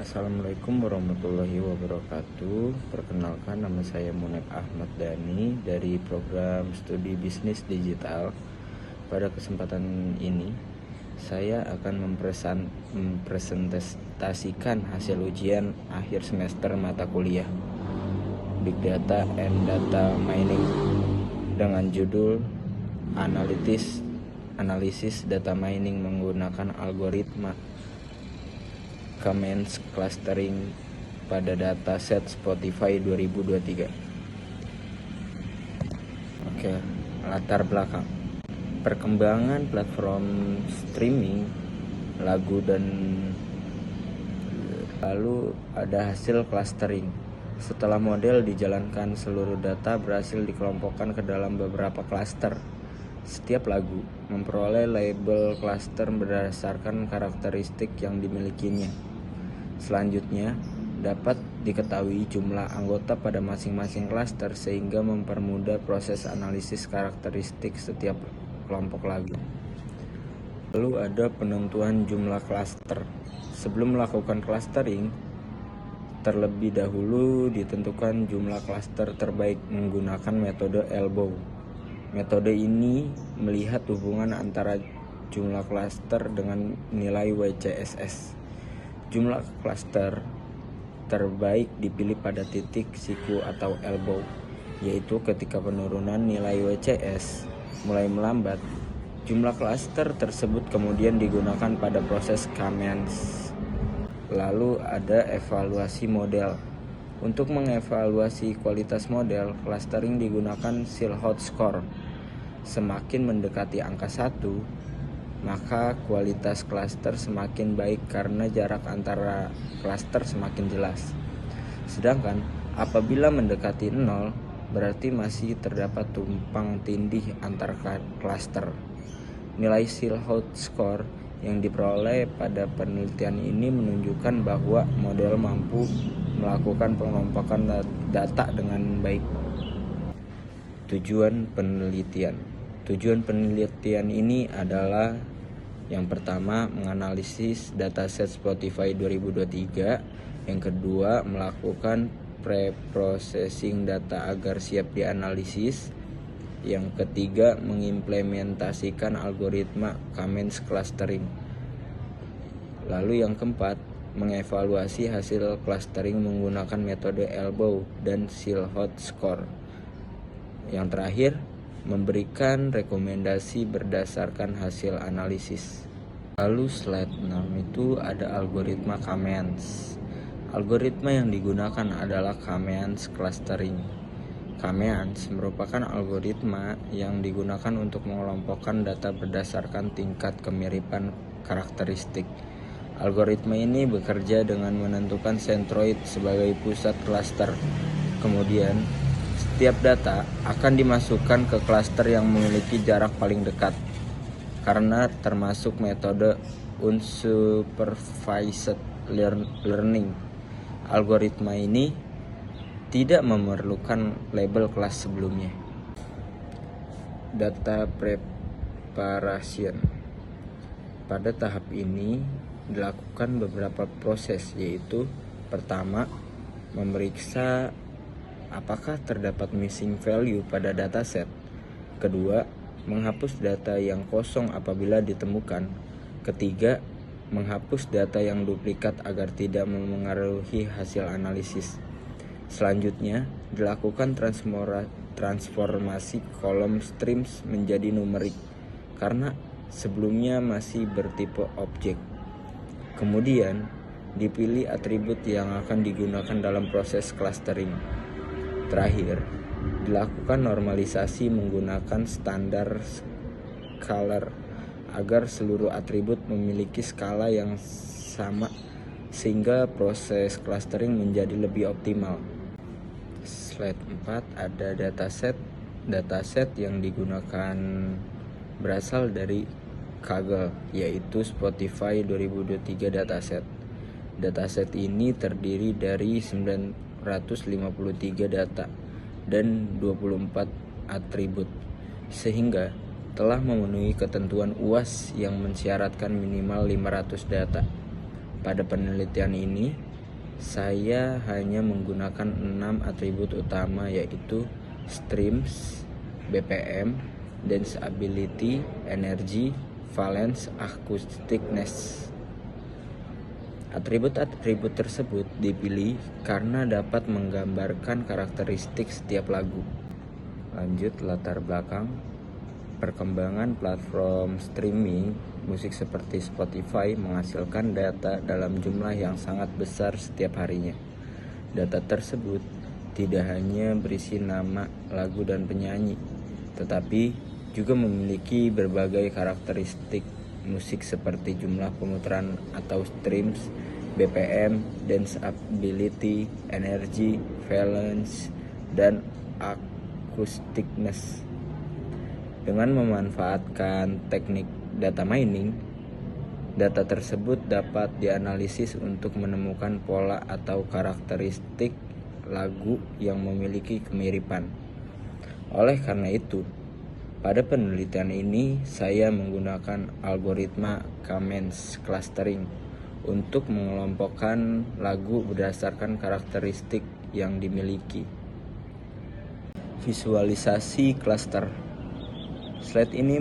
Assalamualaikum warahmatullahi wabarakatuh. Perkenalkan, nama saya Muneb Ahmad Dhani dari program studi bisnis digital. Pada kesempatan ini saya akan mempresentasikan hasil ujian akhir semester mata kuliah Big Data and Data Mining dengan judul Analisis Data Mining menggunakan algoritma K-means clustering pada dataset Spotify 2023. Oke, latar belakang. Perkembangan platform streaming lagu dan lalu ada hasil clustering. Setelah model dijalankan, seluruh data berhasil dikelompokkan ke dalam beberapa cluster. Setiap lagu memperoleh label cluster berdasarkan karakteristik yang dimilikinya. Selanjutnya, dapat diketahui jumlah anggota pada masing-masing cluster sehingga mempermudah proses analisis karakteristik setiap kelompok lagu. Lalu ada penentuan jumlah cluster. Sebelum melakukan clustering, terlebih dahulu ditentukan jumlah cluster terbaik menggunakan metode elbow. Metode ini melihat hubungan antara jumlah cluster dengan nilai WCSS. Jumlah cluster terbaik dipilih pada titik siku atau elbow, yaitu ketika penurunan nilai WCS mulai melambat. Jumlah cluster tersebut kemudian digunakan pada proses K-means. Lalu ada evaluasi model. Untuk mengevaluasi kualitas model, clustering digunakan Silhouette Score. Semakin mendekati angka 1, maka kualitas cluster semakin baik karena jarak antara cluster semakin jelas. Sedangkan apabila mendekati 0, berarti masih terdapat tumpang tindih antar cluster. Nilai Silhouette Score yang diperoleh pada penelitian ini menunjukkan bahwa model mampu melakukan pengelompokan data dengan baik. Tujuan penelitian ini adalah yang pertama, menganalisis dataset Spotify 2023. Yang kedua, melakukan pre-processing data agar siap dianalisis. Yang ketiga, mengimplementasikan algoritma K-means clustering. Lalu yang keempat, mengevaluasi hasil clustering menggunakan metode elbow dan Silhouette Score. Yang terakhir, memberikan rekomendasi berdasarkan hasil analisis. Lalu slide 6 itu ada algoritma K-means. Algoritma yang digunakan adalah K-means clustering. K-means merupakan algoritma yang digunakan untuk mengelompokkan data berdasarkan tingkat kemiripan karakteristik. Algoritma ini bekerja dengan menentukan sentroid sebagai pusat cluster. Kemudian setiap data akan dimasukkan ke cluster yang memiliki jarak paling dekat. Karena termasuk metode unsupervised learning, algoritma ini tidak memerlukan label kelas sebelumnya. Data preparation. Pada tahap ini dilakukan beberapa proses, yaitu pertama, memeriksa apakah terdapat missing value pada dataset. Kedua, menghapus data yang kosong apabila ditemukan. Ketiga, menghapus data yang duplikat agar tidak memengaruhi hasil analisis. Selanjutnya, dilakukan transformasi kolom streams menjadi numerik karena sebelumnya masih bertipe objek. Kemudian, dipilih atribut yang akan digunakan dalam proses clustering. Terakhir, dilakukan normalisasi menggunakan standar scalar agar seluruh atribut memiliki skala yang sama sehingga proses clustering menjadi lebih optimal. Slide 4 ada dataset yang digunakan berasal dari Kaggle, yaitu Spotify 2023 dataset. Dataset ini terdiri dari 953 data dan 24 atribut, sehingga telah memenuhi ketentuan UAS yang mensyaratkan minimal 500 data. Pada penelitian ini, Saya hanya menggunakan 6 atribut utama, yaitu streams, BPM, danceability, energy, valence, acousticness. Atribut-atribut tersebut dipilih karena dapat menggambarkan karakteristik setiap lagu. Lanjut, latar belakang. Perkembangan platform streaming musik seperti Spotify menghasilkan data dalam jumlah yang sangat besar setiap harinya. Data tersebut tidak hanya berisi nama, lagu, dan penyanyi, tetapi juga memiliki berbagai karakteristik musik seperti jumlah pemutaran atau streams, BPM, danceability, energy, valence, dan acousticness. Dengan memanfaatkan teknik data mining, data tersebut dapat dianalisis untuk menemukan pola atau karakteristik lagu yang memiliki kemiripan. Oleh karena itu, pada penelitian ini saya menggunakan algoritma K-means clustering untuk mengelompokkan lagu berdasarkan karakteristik yang dimiliki. Visualisasi cluster. Slide ini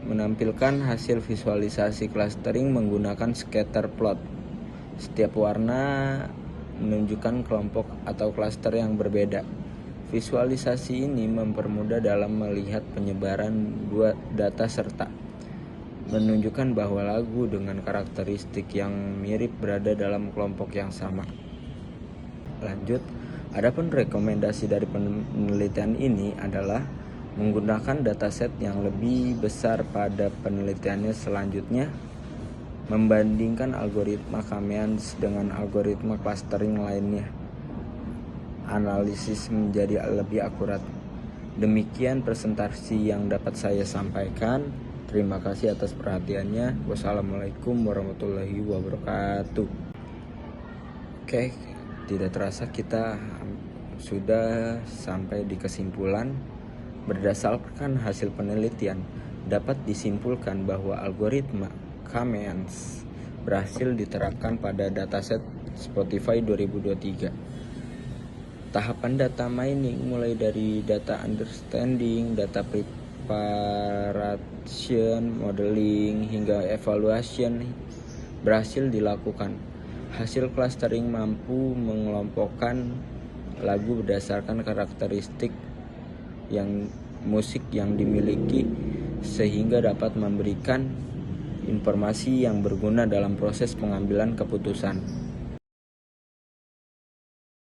menampilkan hasil visualisasi clustering menggunakan scatter plot. Setiap warna menunjukkan kelompok atau cluster yang berbeda. Visualisasi ini mempermudah dalam melihat penyebaran dua data serta menunjukkan bahwa lagu dengan karakteristik yang mirip berada dalam kelompok yang sama. Lanjut, adapun rekomendasi dari penelitian ini adalah menggunakan dataset yang lebih besar pada penelitiannya selanjutnya, membandingkan algoritma K-means dengan algoritma clustering lainnya. Analisis menjadi lebih akurat. Demikian presentasi yang dapat saya sampaikan. Terima kasih atas perhatiannya. Wassalamualaikum warahmatullahi wabarakatuh. Oke, tidak terasa kita sudah sampai di kesimpulan. Berdasarkan hasil penelitian, dapat disimpulkan bahwa algoritma K-means berhasil diterapkan pada dataset Spotify 2023. Tahapan data mining mulai dari data understanding, data preparation, modeling, hingga evaluation berhasil dilakukan. Hasil clustering mampu mengelompokkan lagu berdasarkan karakteristik yang musik yang dimiliki sehingga dapat memberikan informasi yang berguna dalam proses pengambilan keputusan.